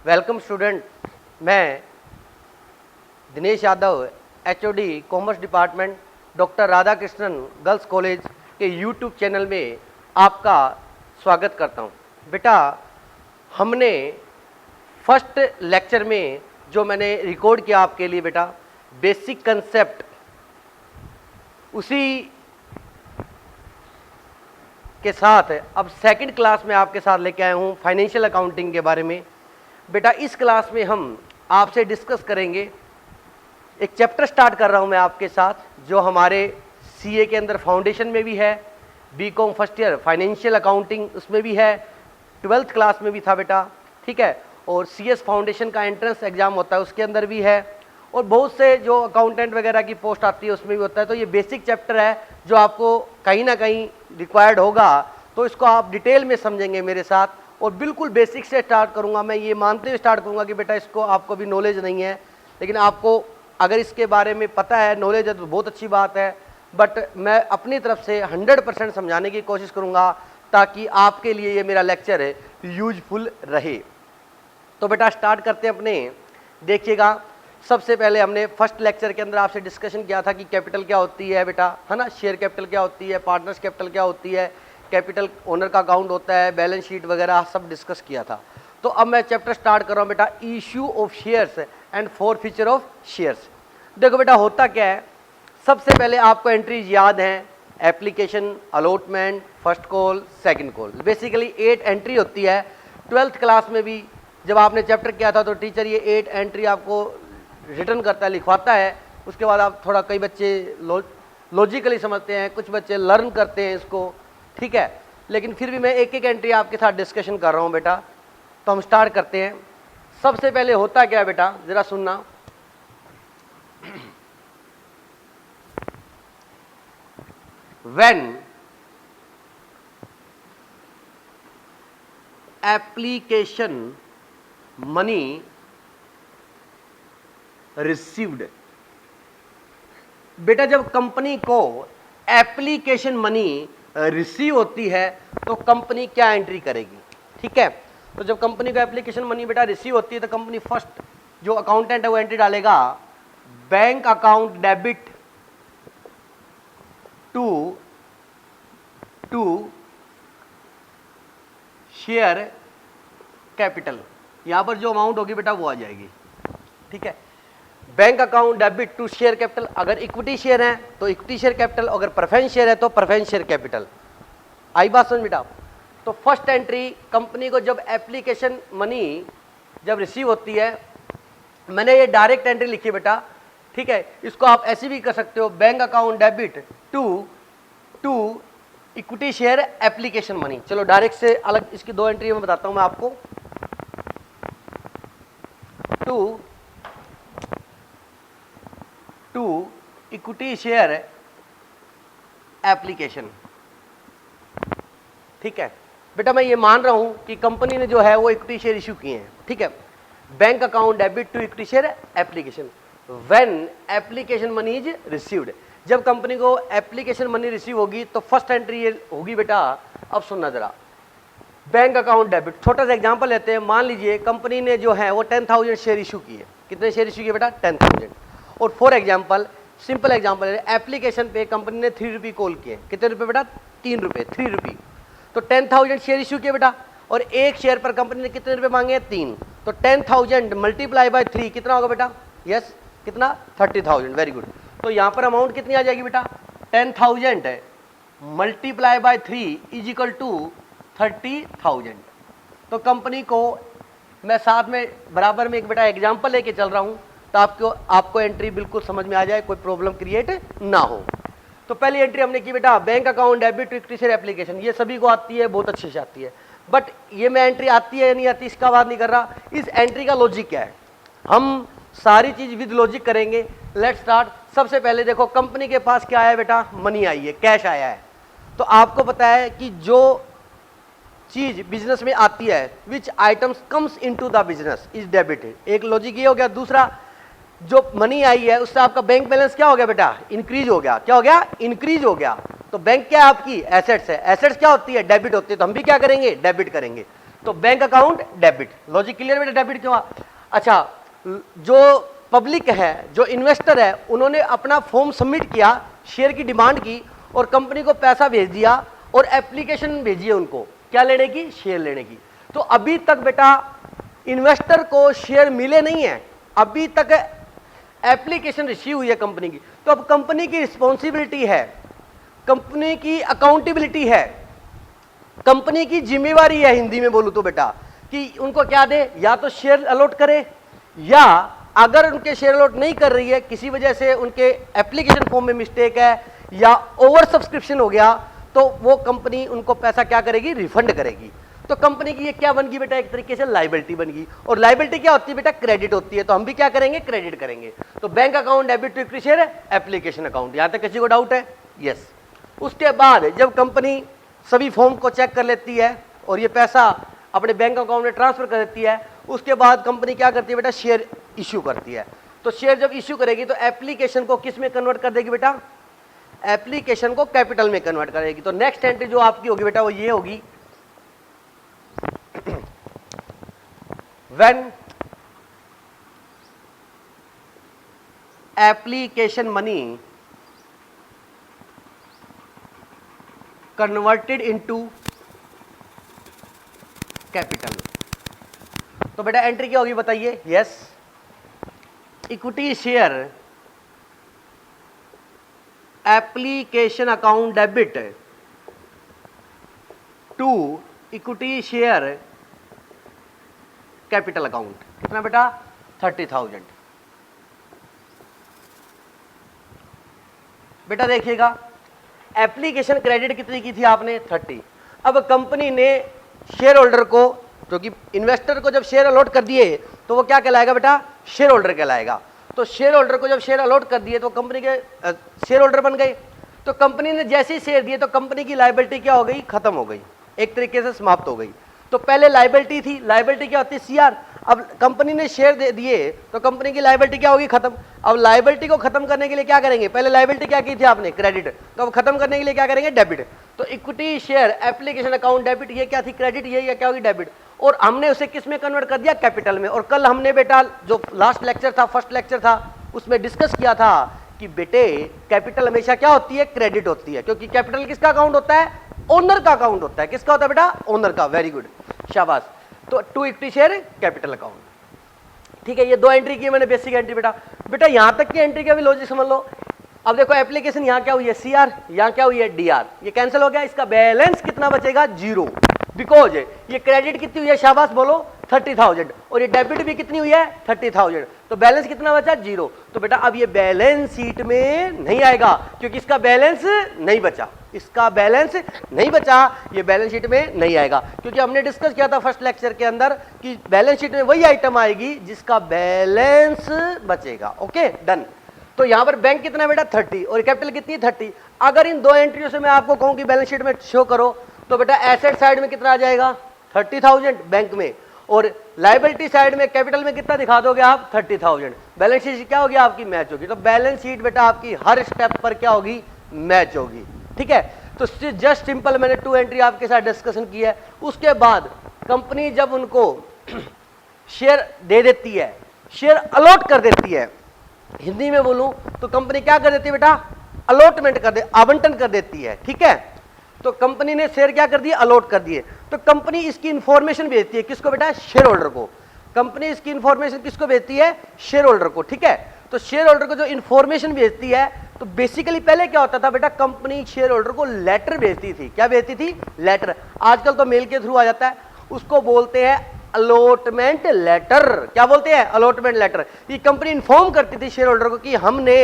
Welcome student, मैं Dinesh Yadav, HOD commerce department, doctor Radha Krishnan girls college के YouTube channel में आपका स्वागत करता हूं। बेटा, हमने फर्स्ट लेक्चर में जो मैंने रिकॉर्ड किया आपके लिए बेटा, बेसिक कंसेप्ट, उसी के साथ अब सेकंड क्लास में आपके साथ लेके आया हूं फाइनेंशियल अकाउंटिंग के बारे में। बेटा, इस क्लास में हम आपसे डिस्कस करेंगे, एक चैप्टर स्टार्ट कर रहा हूं मैं आपके साथ, जो हमारे सीए के अंदर फाउंडेशन में भी है, BCom first year financial accounting उसमें भी है, 12th क्लास में भी था बेटा, ठीक है, और सीएस फाउंडेशन का एंट्रेंस एग्जाम होता है उसके अंदर भी है, और बहुत से जो अकाउंटेंट वगैरह की पोस्ट आती है उसमें भी होता है। तो ये बेसिक चैप्टर है जो आपको कहीं ना कहीं रिक्वायर्ड होगा, तो इसको आप डिटेल में समझेंगे मेरे साथ, और बिल्कुल बेसिक से स्टार्ट करूंगा। मैं ये मानते हुए स्टार्ट करूंगा कि बेटा इसको आपको भी नॉलेज नहीं है, लेकिन आपको अगर इसके बारे में पता है, नॉलेज है, तो बहुत अच्छी बात है। बट मैं अपनी तरफ से 100% समझाने की कोशिश करूंगा ताकि आपके लिए ये मेरा लेक्चर है यूजफुल रहे। तो बेटा स्टार्ट करते हैं अपने। देखिएगा, सबसे पहले हमने फर्स्ट लेक्चर के अंदर आपसे डिस्कशन किया था कि कैपिटल क्या होती है बेटा, है ना, शेयर कैपिटल क्या होती है, पार्टनर्स कैपिटल क्या होती है, कैपिटल ओनर का अकाउंट होता है, बैलेंस शीट वगैरह सब डिस्कस किया था। तो अब मैं चैप्टर स्टार्ट कर रहा हूँ बेटा, issue of shares and forfeiture of shares. देखो बेटा, होता क्या है, सबसे पहले आपको एंट्रीज याद हैं, application, allotment, first call, second call, basically 8 entry होती है। 12th क्लास में भी जब आपने चैप्टर किया था तो टीचर ये 8 एंट्री आपको रिटर्न करता है, लिखवाता है। उसके बाद आप थोड़ा, कई बच्चे लॉजिकली समझते हैं, कुछ बच्चे लर्न करते हैं इसको, ठीक है, लेकिन फिर भी मैं एक एक एंट्री आपके साथ डिस्कशन कर रहा हूँ बेटा। तो हम स्टार्ट करते हैं। सबसे पहले होता क्या है बेटा, जरा सुनना। When application money received, बेटा जब कंपनी को एप्लीकेशन मनी रिसीव होती है तो कंपनी क्या एंट्री करेगी, ठीक है। तो जब कंपनी को एप्लीकेशन मनी बेटा रिसीव होती है तो कंपनी फर्स्ट जो अकाउंटेंट है वो एंट्री डालेगा, bank account debit to share capital. यहां पर जो अमाउंट होगी बेटा वो आ जाएगी, ठीक है। Bank account debit to share capital, अगर इक्विटी शेयर है तो इक्विटी शेयर कैपिटल, अगर प्रेफरेंस शेयर है तो प्रेफरेंस शेयर कैपिटल। आई बात समझ बेटा। तो फर्स्ट एंट्री, कंपनी को जब एप्लीकेशन मनी जब रिसीव होती है, मैंने ये डायरेक्ट एंट्री लिखी बेटा, ठीक है। इसको आप ऐसे भी कर सकते हो, bank account debit to equity share application money. चलो डायरेक्ट से अलग इसकी 2 एंट्री मैं बताता हूं मैं आपको। टू इक्विटी शेयर एप्लीकेशन, ठीक है बेटा। मैं ये मान रहा हूं कि कंपनी ने जो है वो इक्विटी शेयर इश्यू किए हैं, ठीक है। Bank account debit to equity share application when application money is received, जब कंपनी को एप्लीकेशन मनी रिसीव होगी तो फर्स्ट एंट्री ये होगी बेटा। अब सुनना जरा, बैंक अकाउंट डेबिट, छोटा सा एग्जांपल लेते हैं। मान लीजिए कंपनी ने जो है वो 10,000 शेयर इशू किए। कितने शेयर इशू किए बेटा? 10,000। और फॉर एग्जांपल, सिंपल एग्जांपल है, एप्लीकेशन पे कंपनी ने 3 रुपये कॉल किए। कितने रुपए बेटा? 3 रुपये, 3 रुपये। तो 10,000 शेयर इशू किए बेटा, और एक शेयर पर कंपनी ने कितने रुपए मांगे? 3। तो 10,000 मल्टीप्लाई बाय 3 कितना होगा बेटा? यस, कितना? 30,000। Very good. तो यहां पर अमाउंट कितनी आ जाएगी बेटा? 10,000 multiply by 3 is equal to 30,000। तो कंपनी को मैं साथ में बराबर में एक बेटा एग्जांपल लेके चल रहा हूं, तो आपको एंट्री बिल्कुल समझ में आ जाए, कोई प्रॉब्लम क्रिएट ना हो। तो पहली एंट्री हमने की बेटा, bank account debit to equity share application. ये सभी को आती है, बहुत अच्छे से आती है। बट ये मैं एंट्री आती है या नहीं आती इसका बात नहीं कर रहा, इस एंट्री का लॉजिक क्या है, हम सारी चीज विद लॉजिक करेंगे। Let's start. सबसे पहले देखो, कंपनी के पास क्या आया बेटा? मनी आई है, कैश आया है। तो आपको पता है कि जो चीज बिजनेस में आती है, which items comes into the business is debited. एक लॉजिक ये हो गया। दूसरा, जो मनी आई है उससे आपका बैंक बैलेंस क्या हो गया बेटा? इंक्रीज हो गया। क्या हो गया? इंक्रीज हो गया। तो बैंक क्या है? आपकी एसेट्स है। एसेट्स क्या होती है? डेबिट होती है। तो हम भी क्या करेंगे? डेबिट करेंगे। तो bank account debit. Logic clear बेटा? डेबिट क्यों? अच्छा, जो पब्लिक है, जो इन्वेस्टर है, उन्होंने अपना फॉर्म सबमिट किया, शेयर की डिमांड की और कंपनी को पैसा भेज दिया और एप्लीकेशन भेजी है उनको क्या लेने की? शेयर लेने की। तो अभी तक बेटा इन्वेस्टर को शेयर मिले नहीं है, अभी तक एप्लीकेशन रिसीव हुई है कंपनी की। तो अब कंपनी की रिस्पॉन्सिबिलिटी है, कंपनी की अकाउंटेबिलिटी है, कंपनी की जिम्मेवारी है, हिंदी में बोलूं तो बेटा, कि उनको क्या दे, या तो शेयर अलॉट करे, या अगर उनके शेयर अलॉट नहीं कर रही है, किसी वजह से उनके एप्लीकेशन फॉर्म में मिस्टेक है या ओवर सब्सक्रिप्शन हो गया, तो वो कंपनी उनको पैसा क्या करेगी? रिफंड करेगी। तो कंपनी की ये क्या बन गई बेटा? एक तरीके से लायबिलिटी बन गई। और लायबिलिटी क्या होती है बेटा? क्रेडिट होती है। तो हम भी क्या करेंगे? क्रेडिट करेंगे। तो bank account debit to equity share, application account. यहां तक किसी को डाउट है? यस। उसके बाद जब कंपनी सभी फॉर्म को चेक कर लेती है और ये पैसा अपने बैंक अकाउंट में ट्रांसफर कर देती है, उसके बाद कंपनी क्या करती है बेटा? शेयर इश्यू करती है। तो शेयर जब इश्यू करेगी तो एप्लीकेशन को किस में कन्वर्ट कर देगी बेटा? एप्लीकेशन को कैपिटल में कन्वर्ट करेगी। तो नेक्स्ट एंट्री जो आपकी होगी बेटा वो ये होगी, when application money converted into capital. तो बेटा एंट्री क्या होगी बताइए? Yes, equity share application account debit to equity share capital account. कितना बेटा? 30,000। बेटा देखिएगा, एप्लीकेशन क्रेडिट कितनी की थी आपने? 30। अब कंपनी ने शेयर होल्डर को, जो कि इन्वेस्टर को जब शेयर अलॉट कर दिए तो वो क्या कहलाएगा बेटा? शेयर होल्डर कहलाएगा। तो शेयर होल्डर को जब शेयर अलॉट कर दिए तो कंपनी के शेयर होल्डर बन गए। तो कंपनी ने जैसे ही शेयर दिए तो कंपनी की लायबिलिटी क्या हो गई? खत्म हो गई, एक तरीके से समाप्त हो गई। तो पहले लायबिलिटी थी, लायबिलिटी क्या होती है? सीआर। अब कंपनी ने शेयर दे दिए तो कंपनी की लायबिलिटी क्या होगी? खत्म। अब लायबिलिटी को खत्म करने के लिए क्या करेंगे? पहले लायबिलिटी क्या की थी आपने? क्रेडिट। तो अब खत्म करने के लिए क्या करेंगे? डेबिट। तो equity share application account debit, ये क्या थी? क्रेडिट। ये क्या होगी? डेबिट। और हमने उसे किस में कन्वर्ट कर दिया? कैपिटल में। और कल हमने बेटा जो लास्ट लेक्चर था, फर्स्ट लेक्चर था, उसमें डिस्कस किया था कि बेटे कैपिटल हमेशा क्या होती है? क्रेडिट होती है, क्योंकि कैपिटल किसका अकाउंट होता है? ओनर का अकाउंट होता है। किसका होता है बेटा? ओनर का। वेरी गुड, शाबाश। तो to equity share capital account, ठीक है। ये दो एंट्री की मैंने, बेसिक एंट्री। बेटा यहां तक की एंट्री का भी लॉजिक समझ लो। अब देखो एप्लीकेशन यहां क्या हुई है? सीआर, यहां क्या हुई है? डीआर। ये कैंसिल हो गया, इसका बैलेंस कितना बचेगा? 0। बिकॉज ये क्रेडिट कितनी हुई है? शाबाश बोलो, 30,000। और ये डेबिट भी कितनी हुई है? 30,000। तो बैलेंस कितना बचा? 0। तो बेटा अब ये बैलेंस शीट में नहीं आएगा, क्योंकि इसका बैलेंस नहीं बचा, इसका बैलेंस नहीं बचा, ये बैलेंस शीट में नहीं आएगा। क्योंकि हमने डिस्कस किया था फर्स्ट लेक्चर के अंदर कि बैलेंस शीट में वही आइटम आएगी जिसका बैलेंस बचेगा। Okay, done. तो यहां पर बैंक कितना बेटा? 30। और कैपिटल कितनी? 30। अगर इन दो एंट्रियों से मैं आपको कहूं कि बैलेंस शीट में शो करो, तो बेटा एसेट साइड में कितना आ जाएगा? 30,000 बैंक में, और लायबिलिटी साइड में कैपिटल में कितना दिखा दोगे आप? 30,000। बैलेंस शीट क्या होगी आपकी? मैच होगी। तो बैलेंस शीट बेटा आपकी हर स्टेप पर क्या होगी? मैच होगी, ठीक है। तो जस्ट सिंपल मैंने 2 एंट्री आपके साथ डिस्कशन की है। उसके बाद कंपनी जब उनको शेयर दे देती है, शेयर अलॉट कर देती है, हिंदी में बोलूं तो कंपनी क्या कर देती है बेटा? अलॉटमेंट कर दे, आवंटन कर देती है, ठीक है। तो कंपनी ने शेयर क्या कर दिए? अलॉट कर दिए। तो कंपनी इसकी इंफॉर्मेशन भेजती है किसको बेटा? शेयर होल्डर को। कंपनी इसकी इंफॉर्मेशन किसको भेजती है? शेयर होल्डर को, ठीक है। तो शेयर होल्डर को जो इंफॉर्मेशन भेजती है, तो बेसिकली पहले क्या होता था बेटा? कंपनी शेयर होल्डर को लेटर भेजती थी। क्या भेजती थी? लेटर। आजकल तो मेल के थ्रू आ जाता है, उसको बोलते हैं अलॉटमेंट लेटर। क्या बोलते हैं? Allotment letter. ये कंपनी इन्फॉर्म करती थी शेयर होल्डर को कि हमने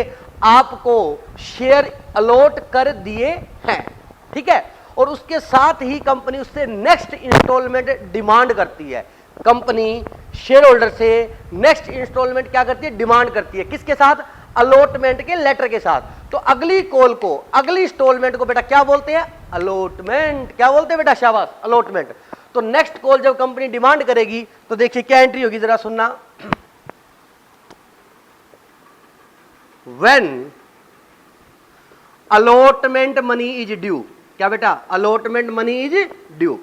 आपको शेयर अलॉट कर दिए हैं, ठीक है। और उसके साथ ही कंपनी उससे नेक्स्ट इंस्टॉलमेंट डिमांड करती है। कंपनी शेयर होल्डर से नेक्स्ट इंस्टॉलमेंट क्या करती है? डिमांड करती है। किसके साथ? अलॉटमेंट के लेटर के साथ। तो अगली कॉल को, अगली इंस्टॉलमेंट को बेटा क्या बोलते हैं? अलॉटमेंट। क्या बोलते हैं बेटा? शाबाश, अलॉटमेंट। तो नेक्स्ट कॉल जब कंपनी डिमांड करेगी तो देखिए क्या एंट्री होगी, जरा सुनना। When allotment money is due. क्या बेटा? Allotment money is due.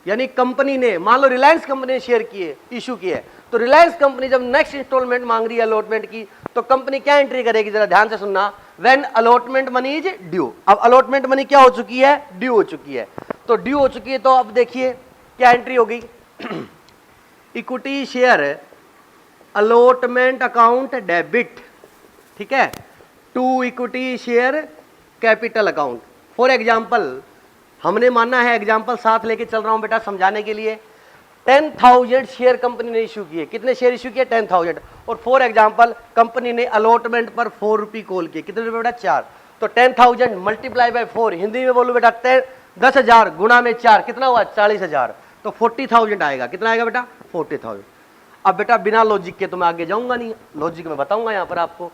यानी कंपनी ने, मान लो रिलायंस कंपनी ने शेयर किए, इशू किए, तो रिलायंस कंपनी जब नेक्स्ट इंस्टॉलमेंट मांग रही है अलॉटमेंट की, तो कंपनी क्या एंट्री करेगी, जरा ध्यान से सुनना, when allotment money is due. अब अलॉटमेंट मनी क्या हो चुकी है, ड्यू हो चुकी है, तो ड्यू हो चुकी है, तो अब देखिए क्या एंट्री होगी, equity share allotment account debit, ठीक है, to equity share capital account. For example, हमने माना है, एग्जाम्पल साथ लेके चल रहा हूं बेटा समझाने के लिए, 10,000 शेयर कंपनी ने इशू किए, कितने शेयर इशू किए, 10,000, और फॉर एग्जाम्पल कंपनी ने अलॉटमेंट पर 4 रुपये कॉल किए, कितने रुपए बेटा, 4, तो 10,000 मल्टीप्लाई बाय 4, हिंदी में बोलूं बेटा 10,000 गुणा में 4 कितना हुआ, 40,000, तो 40,000 आएगा, कितना आएगा बेटा, 40,000। अब बेटा बिना लॉजिक के तो मैं आगे जाऊंगा नहीं, लॉजिक में बताऊंगा यहां पर आपको।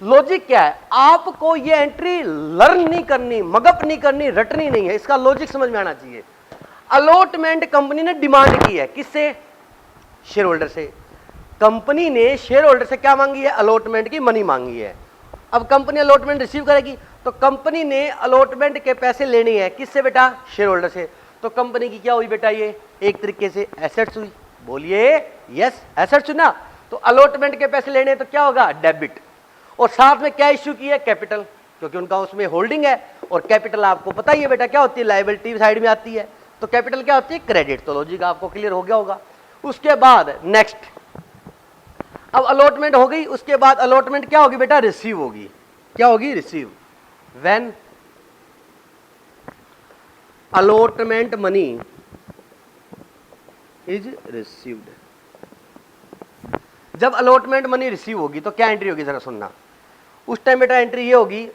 लॉजिक क्या है, आपको ये एंट्री लर्न नहीं करनी, मगअप नहीं करनी, रटनी नहीं है, इसका लॉजिक समझ में आना चाहिए। अलॉटमेंट कंपनी ने डिमांड की है, किससे, शेयर होल्डर से। कंपनी ने शेयर होल्डर से क्या मांगी है, अलॉटमेंट की मनी मांगी है। अब कंपनी अलॉटमेंट रिसीव करेगी, तो कंपनी ने अलॉटमेंट के पैसे लेने हैं, किससे बेटा, शेयर होल्डर से। तो कंपनी की क्या हुई बेटा, ये एक तरीके से एसेट्स हुई, बोलिए यस, एसेट्स ना। तो अलॉटमेंट के पैसे लेने तो क्या होगा, डेबिट, और साथ में क्या इश्यू की है, कैपिटल, क्योंकि उनका उसमें होल्डिंग है, और कैपिटल आपको पता ही है बेटा क्या होती है, लायबिलिटी साइड में आती है, तो कैपिटल क्या होती है, क्रेडिट। तो लॉजिक आपको क्लियर हो गया होगा। उसके बाद नेक्स्ट, अब अलॉटमेंट हो गई, उसके बाद अलॉटमेंट क्या होगी बेटा, रिसीव होगी, क्या होगी, receive, when allotment money is received. जब अलॉटमेंट मनी रिसीव होगी तो क्या एंट्री होगी, जरा सुनना। उस टाइम बेटा एंट्री ये होगी,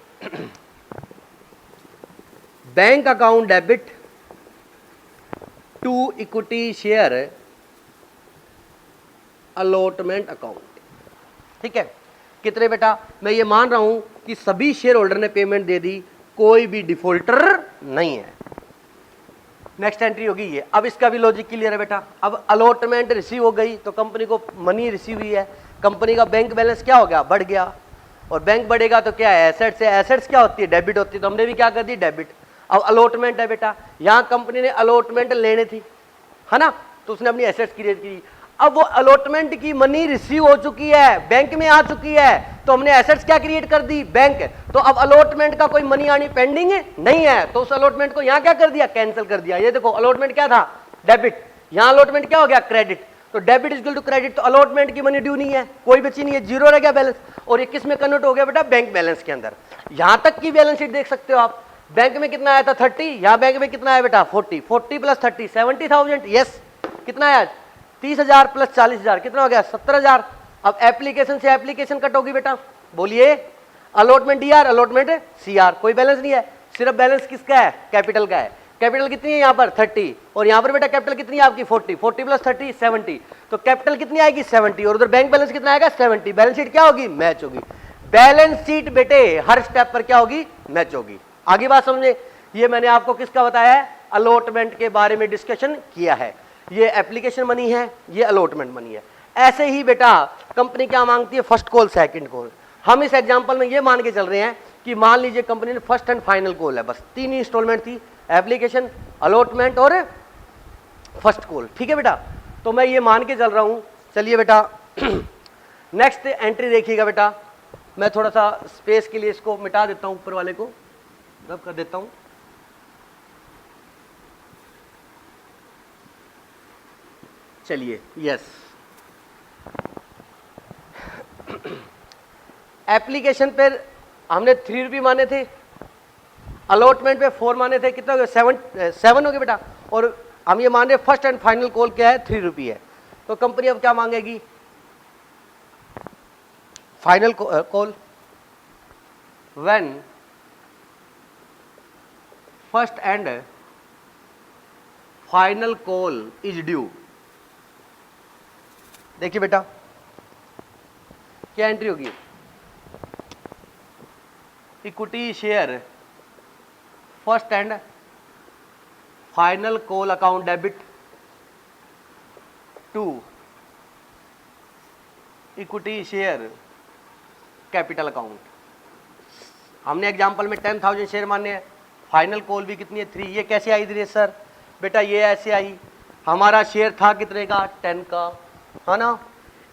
bank account debit to equity share allotment account, ठीक है। कितने बेटा, मैं ये मान रहा हूं कि सभी शेयर होल्डर ने पेमेंट दे दी, कोई भी डिफॉल्टर नहीं है। नेक्स्ट एंट्री होगी ये। अब इसका भी लॉजिक क्लियर है बेटा। अब अलॉटमेंट रिसीव हो गई तो कंपनी को मनी रिसीव हुई है, कंपनी का बैंक बैलेंस क्या हो गया, बढ़ गया, और बैंक बढ़ेगा तो क्या है, एसेट्स है, एसेट्स क्या होती है, डेबिट होती है, तो हमने भी क्या कर दी, डेबिट। अब अलॉटमेंट है बेटा, यहाँ कंपनी ने अलॉटमेंट लेने थी, है ना, तो उसने अपनी एसेट्स क्रिएट की। अब वो अलॉटमेंट की मनी रिसीव हो चुकी है, बैंक में आ चुकी है, तो हमने एसेट्स क्या क्रिएट कर दी, बैंक। तो अब अलॉटमेंट का कोई मनी आनी पेंडिंग नहीं है, तो उस अलॉटमेंट को यहां क्या कर दिया, कैंसिल कर दिया। ये देखो अलॉटमेंट क्या था, डेबिट, यहां अलॉटमेंट क्या हो गया, क्रेडिट। तो debit is equal to credit, तो अलॉटमेंट की मनी ड्यू नहीं है, कोई बची नहीं है, जीरो रह गया बैलेंस। और ये किस में कन्वर्ट हो गया बेटा, बैंक बैलेंस के अंदर। यहां तक की बैलेंस शीट देख सकते हो आप, बैंक में कितना आया था 30, यहां बैंक में कितना आया बेटा 40, 40 प्लस 30 70,000, यस, कितना आया 30,000 प्लस 40,000 कितना हो गया 70,000। अब एप्लीकेशन से एप्लीकेशन कट होगी बेटा, बोलिए अलॉटमेंट डीआर, अलॉटमेंट सीआर, कोई बैलेंस नहीं है, सिर्फ बैलेंस किसका है, कैपिटल का है। कैपिटल कितनी है यहाँ पर 30, और यहाँ पर बेटा कैपिटल कितनी है आपकी 40, 40 प्लस 30 70, तो कैपिटल कितनी आएगी 70, और उधर बैंक बैलेंस कितना आएगा 70। बैलेंस शीट क्या होगी, मैच होगी। बैलेंस शीट बेटे हर स्टेप पर क्या होगी, मैच होगी। आगे बात समझे, ये मैंने आपको किसका बताया है, अलॉटमेंट के बारे में डिस्कशन किया है। ये एप्लीकेशन मनी है, ये अलॉटमेंट मनी है। ऐसे ही बेटा कंपनी क्या मांगती है, फर्स्ट कॉल सेकंड कॉल। हम इस एग्जांपल में ये मान के चल रहे हैं कि मान लीजिए कंपनी ने फर्स्ट एंड फाइनल कॉल है, बस 3 ही इंस्टॉलमेंट थी, एप्लीकेशन, अलॉटमेंट और फर्स्ट कॉल, ठीक है बेटा। तो मैं ये मान के चल रहा हूं, चलिए बेटा नेक्स्ट एंट्री देखिएगा बेटा। मैं थोड़ा सा स्पेस के लिए इसको मिटा देता हूं, ऊपर वाले को रब कर देता हूं। चलिए यस, एप्लीकेशन पे हमने 3 रुपये माने थे, अलॉटमेंट पे 4 माने थे, कितना हो गया 7 हो गया बेटा। और हम ये मान रहे फर्स्ट एंड फाइनल कॉल क्या है 3 रुपये है, तो कंपनी अब क्या मांगेगी, final call, when first and final call is due. देखिए बेटा क्या एंट्री होगी, equity share first and final call account debit to equity share capital account. हमने एग्जांपल में 10,000 शेयर माने हैं, फाइनल कॉल भी कितनी है 3। ये कैसे आई थी सर, बेटा ये ऐसे आई हमारा शेयर था कितने का, 10 का, है ना।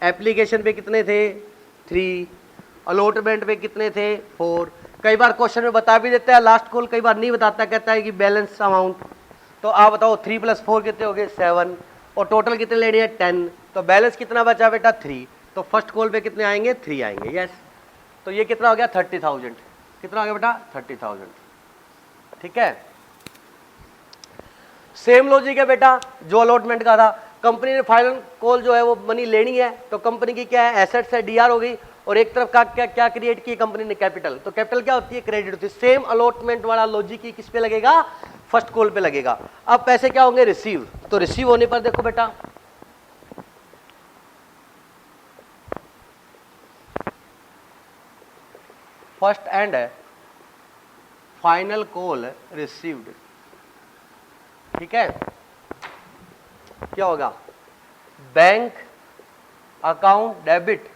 एप्लीकेशन पे कितने थे, 3, अलॉटमेंट पे कितने थे, 4। कई बार क्वेश्चन में बता भी देता है लास्ट कॉल, कई बार नहीं बताता, कहता है कि बैलेंस अमाउंट। तो आप बताओ 3 + 4 कितने हो गए, 7, और टोटल कितने लेने हैं, 10। तो बैलेंस कितना बचा बेटा, 3। तो फर्स्ट कॉल पे कितने आएंगे, 3 आएंगे, यस। तो ये कितना हो गया, 30,000। कितना हो गया बेटा, 30,000, ठीक है। सेम लॉजिक है बेटा जो अलॉटमेंट का था। कंपनी ने फाइनल कॉल जो है वो मनी लेनी है, तो कंपनी की क्या है, एसेट्स है, डीआर हो गई, और एक तरफ का क्या क्रिएट की कंपनी ने, कैपिटल। तो कैपिटल क्या होती है, क्रेडिट होती है। सेम अलॉटमेंट वाला लॉजिक ही किस पे लगेगा, फर्स्ट कॉल पे लगेगा। अब पैसे क्या होंगे, रिसीव। तो रिसीव होने पर देखो बेटा, first and final call received, ठीक है। क्या होगा, bank account debit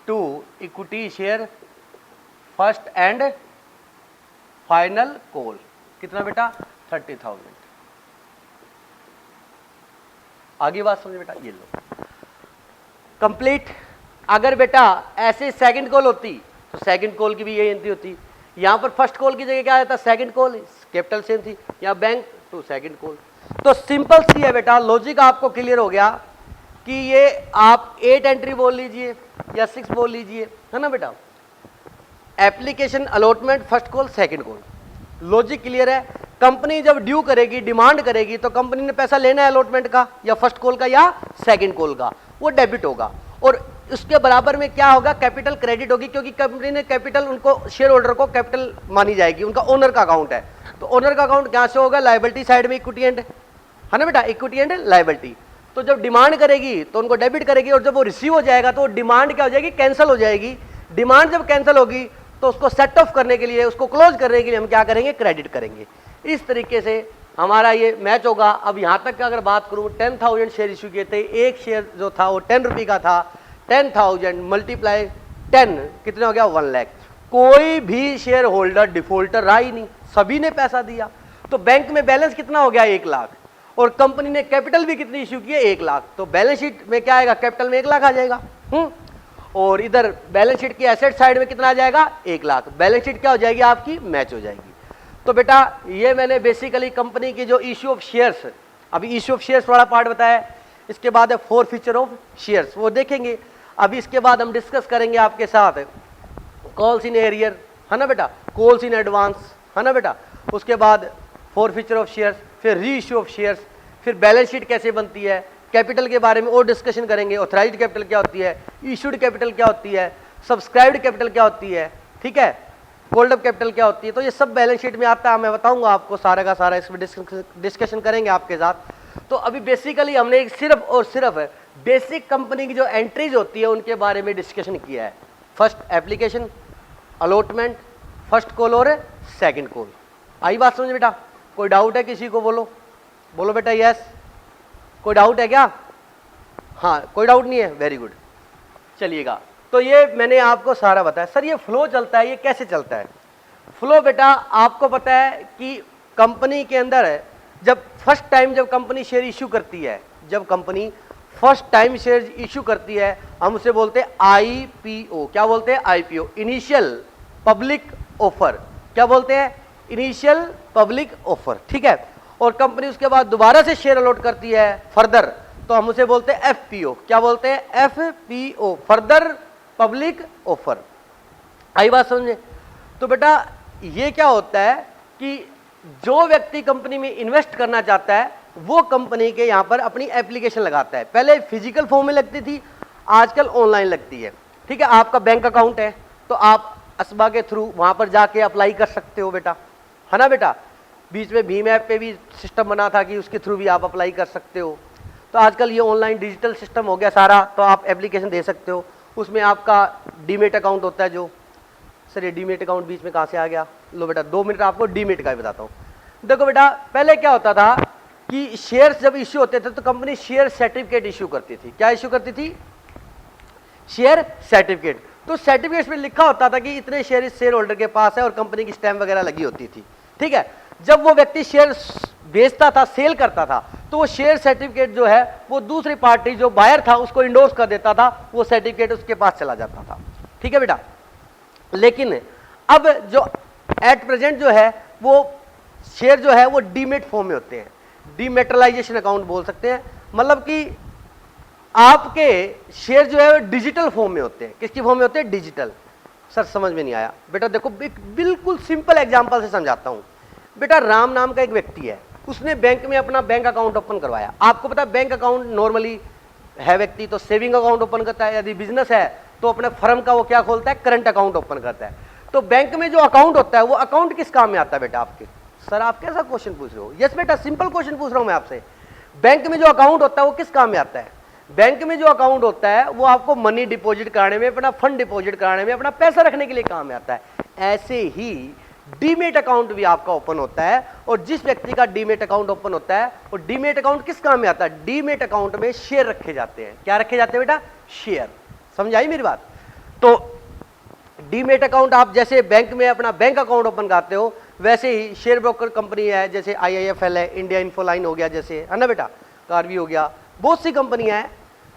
to equity share first and final call. कितना बेटा, 30,000। आगे बात समझे बेटा, ये लो कंप्लीट। अगर बेटा ऐसे सेकंड कॉल होती तो सेकंड कॉल की भी यही एंट्री होती। यहां पर फर्स्ट कॉल की जगह क्या आता, सेकंड कॉल, कैपिटल सेम थी, या बैंक टू सेकंड कॉल। तो सिंपल सी है बेटा, लॉजिक आपको क्लियर हो गया कि ये आप 8 एंट्री बोल लीजिए या 6 बोल लीजिए, है ना बेटा। Application, allotment, first call, second call, logic clear है। कंपनी जब ड्यू करेगी, डिमांड करेगी, तो कंपनी ने पैसा लेना है अलॉटमेंट का या फर्स्ट कॉल का या सेकंड कॉल का, वो डेबिट होगा। और उसके बराबर में क्या होगा, कैपिटल क्रेडिट होगी, क्योंकि कंपनी ने कैपिटल, उनको शेयर होल्डर को कैपिटल मानी जाएगी, उनका ओनर का अकाउंट है। तो ओनर का अकाउंट क्या से होगा, लायबिलिटी साइड में इक्विटी एंड, है ना बेटा, इक्विटी एंड लायबिलिटी। तो जब डिमांड करेगी तो उनको डेबिट करेगी, और जब वो रिसीव हो जाएगा तो डिमांड क्या हो जाएगी, कैंसिल हो जाएगी। डिमांड जब कैंसिल होगी तो उसको सेट ऑफ करने के लिए, उसको क्लोज करने के लिए हम क्या करेंगे, क्रेडिट करेंगे। इस तरीके से हमारा ये मैच होगा। अब यहां तक का अगर बात करूं, 10,000 शेयर इशू किए थे, एक शेयर जो था वो 10 रुपये का था, 10,000 × 10 कितने हो गया, 1 लाख। कोई भी शेयर होल्डर डिफॉल्टर रहा ही नहीं, सभी ने पैसा दिया। तो बैंक में बैलेंस कितना हो गया, 1 लाख, और कंपनी ने कैपिटल भी कितनी इश्यू की है, 1 लाख। तो बैलेंस शीट में क्या आएगा, कैपिटल में 1 लाख आ जाएगा। और इधर बैलेंस शीट की एसेट साइड में कितना आ जाएगा, 1 लाख। बैलेंस शीट क्या हो जाएगी आपकी, मैच हो जाएगी। तो बेटा ये मैंने बेसिकली कंपनी की जो इश्यू ऑफ शेयर्स, अभी इश्यू ऑफ शेयर्स वाला पार्ट बताया, इसके बाद है फोरफीचर ऑफ शेयर्स, वो देखेंगे। अभी इसके बाद हम डिस्कस करेंगे आपके साथ कॉल्स इन एरियर, है ना बेटा, कॉल्स इन एडवांस, है ना बेटा। उसके बाद फोरफीचर ऑफ शेयर्स, फिर री इश्यू ऑफ शेयर्स, फिर बैलेंस शीट कैसे बनती है, कैपिटल के बारे में और डिस्कशन करेंगे। ऑथराइज्ड कैपिटल क्या होती है, इशूड कैपिटल क्या होती है, सब्सक्राइब्ड कैपिटल क्या होती है, ठीक है, कॉल्ड अप कैपिटल क्या होती है। तो ये सब बैलेंस शीट में आता है, मैं बताऊंगा आपको सारा का सारा, इसमें डिस्कशन करेंगे आपके साथ। तो अभी बेसिकली हमने सिर्फ और सिर्फ बेसिक कंपनी की जो एंट्रीज होती है उनके बारे में डिस्कशन किया है। First application, allotment, first call और सेकंड कॉल। आई बात समझ बेटा, कोई डाउट है किसी को, बोलो बोलो बेटा यस, कोई डाउट है क्या, हाँ कोई डाउट नहीं है, वेरी गुड। चलिएगा, तो ये मैंने आपको सारा बताया। सर ये फ्लो चलता है, ये कैसे चलता है फ्लो, बेटा आपको पता है कि कंपनी के अंदर जब फर्स्ट टाइम जब कंपनी शेयर इश्यू करती है, जब company first time share issue करती है, हम उसे बोलते हैं आईपीओ। क्या बोलते हैं, आईपीओ, इनिशियल पब्लिक ऑफर। क्या बोलते हैं, इनिशियल पब्लिक ऑफर, ठीक है। और कंपनी उसके बाद दोबारा से शेयर अलॉट करती है फर्दर, तो हम उसे बोलते हैं एफपीओ। क्या बोलते हैं, एफपीओ, फर्दर पब्लिक ऑफर। आई बात समझे। तो बेटा ये क्या होता है कि जो व्यक्ति कंपनी में इन्वेस्ट करना चाहता है वो कंपनी के यहाँ पर अपनी एप्लीकेशन लगाता है। पहले फिजिकल फॉर्म में लगती थी, आजकल ऑनलाइन लगती है, ठीक है। आपका बैंक अकाउंट है तो आप असबा के थ्रू वहाँ पर जाके अप्लाई कर सकते हो बेटा, है ना बेटा। बीच में भीम ऐप पे भी सिस्टम बना था कि उसके थ्रू भी आप अप्लाई कर सकते हो। तो आजकल ये ऑनलाइन डिजिटल सिस्टम हो गया सारा, तो आप एप्लीकेशन दे सकते हो। उसमें आपका डीमेट अकाउंट होता है जो, सर ये डीमेट अकाउंट बीच में कहाँ से आ गया, लो बेटा 2 मिनट आपको डीमेट का बताता हूँ। देखो बेटा पहले क्या होता था कि शेयर्स जब इश्यू होते थे तो कंपनी शेयर सर्टिफिकेट इश्यू करती थी। क्या इश्यू करती थी, शेयर सर्टिफिकेट। तो सर्टिफिकेट में लिखा होता था कि इतने शेयर इस शेयर होल्डर के पास है और कंपनी की स्टैम्प वगैरह लगी होती थी, ठीक है। जब वो व्यक्ति शेयर बेचता था, सेल करता था, तो वो शेयर सर्टिफिकेट जो है वो दूसरी पार्टी जो बायर था उसको इंडोर्स कर देता था, वो सर्टिफिकेट उसके पास चला जाता था। ठीक है बेटा। लेकिन अब जो एट प्रेजेंट जो है वो शेयर जो है वो डीमेट फॉर्म में होते हैं, डीमेटलाइजेशन अकाउंट बोल सकते हैं, मतलब कि आपके शेयर जो है डिजिटल फॉर्म में होते हैं। किसकी फॉर्म में होते हैं? डिजिटल। सर समझ में नहीं आया बेटा, देखो एक बिल्कुल सिंपल एग्जांपल से समझाता हूं। बेटा राम नाम का एक व्यक्ति है, उसने बैंक में अपना बैंक अकाउंट ओपन करवाया। आपको पता है बैंक अकाउंट नॉर्मली है व्यक्ति तो सेविंग अकाउंट ओपन करता है, यदि बिजनेस है तो अपने फर्म का वो क्या खोलता है? करंट अकाउंट ओपन करता है। तो बैंक में जो अकाउंट होता है वो अकाउंट किस काम में आता है बेटा आपके? सर आप कैसा क्वेश्चन पूछ रहे हो? यस बेटा, सिंपल क्वेश्चन पूछ रहा हूं मैं आपसे। बैंक में जो अकाउंट होता है वो किस काम में आता है? बैंक में जो अकाउंट होता है वो आपको मनी डिपॉजिट कराने में, अपना फंड डिपॉजिट कराने में, अपना पैसा रखने के लिए काम में आता है। ऐसे ही डीमेट अकाउंट भी आपका ओपन होता है, और जिस व्यक्ति का डीमेट अकाउंट ओपन होता है वो डीमेट अकाउंट किस काम में आता है? डीमेट अकाउंट में शेयर रखे जाते हैं। क्या रखे जाते हैं बेटा? शेयर। समझ आई मेरी बात? तो डीमेट अकाउंट आप जैसे बैंक में अपना बैंक अकाउंट ओपन करते हो, वैसे ही शेयर ब्रोकर कंपनी है जैसे IIFL है, इंडिया इन्फोलाइन हो गया जैसे, है ना बेटा, कार्वी हो गया, बहुत सी कंपनियां हैं।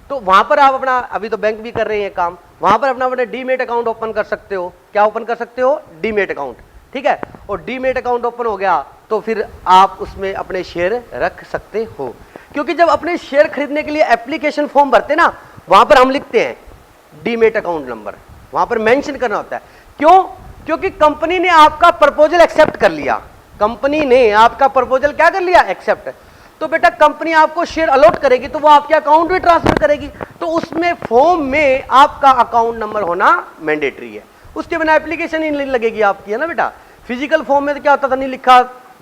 तो वहां पर आप अपना, अभी तो बैंक भी कर रहे हैं काम, वहां पर अपना डीमेट अकाउंट ओपन कर सकते हो। क्या ओपन कर सकते हो? Demat account. ठीक है। और डीमेट अकाउंट ओपन हो गया तो फिर आप उसमें अपने शेयर रख सकते हो। क्योंकि जब अपने शेयर खरीदने के लिए एप्लीकेशन फॉर्म भरते ना, वहां पर हम लिखते हैं डीमेट अकाउंट नंबर, वहां पर मेंशन करना होता है। क्यों? क्योंकि कंपनी ने आपका प्रपोजल एक्सेप्ट कर लिया। कंपनी ने आपका प्रपोजल क्या कर लिया? एक्सेप्ट। तो बेटा कंपनी आपको शेयर अलॉट करेगी तो वो आपके अकाउंट में ट्रांसफर करेगी, तो उसमें फॉर्म में आपका अकाउंट नंबर होना मैंडेटरी है। उसके बिना एप्लीकेशन ही नहीं लगेगी आपकी, है ना बेटा। फिजिकल फॉर्म में तो क्या होता था, नहीं लिखा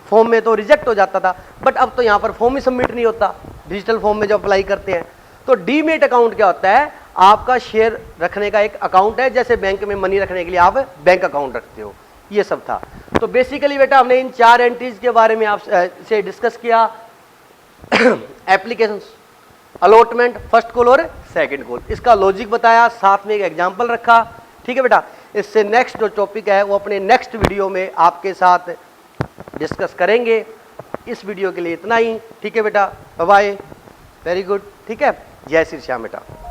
फॉर्म में तो रिजेक्ट हो जाता था, बट अब तो यहाँ पर फॉर्म ही सबमिट नहीं होता, डिजिटल फॉर्म में जो अप्लाई करते हैं। तो डीमेट अकाउंट क्या होता है? आपका शेयर रखने का एक अकाउंट है, जैसे बैंक में मनी रखने के लिए आप बैंक अकाउंट रखते हो। ये सब था। तो बेसिकली बेटा हमने इन 4 एंट्रीज के बारे में आपसे डिस्कस किया। एप्लीकेशन, अलॉटमेंट, फर्स्ट कॉल और सेकंड कॉल, इसका लॉजिक बताया, साथ में एक एग्जांपल रखा। ठीक है बेटा। इससे नेक्स्ट जो टॉपिक है वो अपने नेक्स्ट वीडियो में आपके साथ डिस्कस करेंगे। इस वीडियो के लिए इतना ही। ठीक है बेटा, बाय बाय, वेरी गुड। ठीक है, जय श्री श्याम बेटा।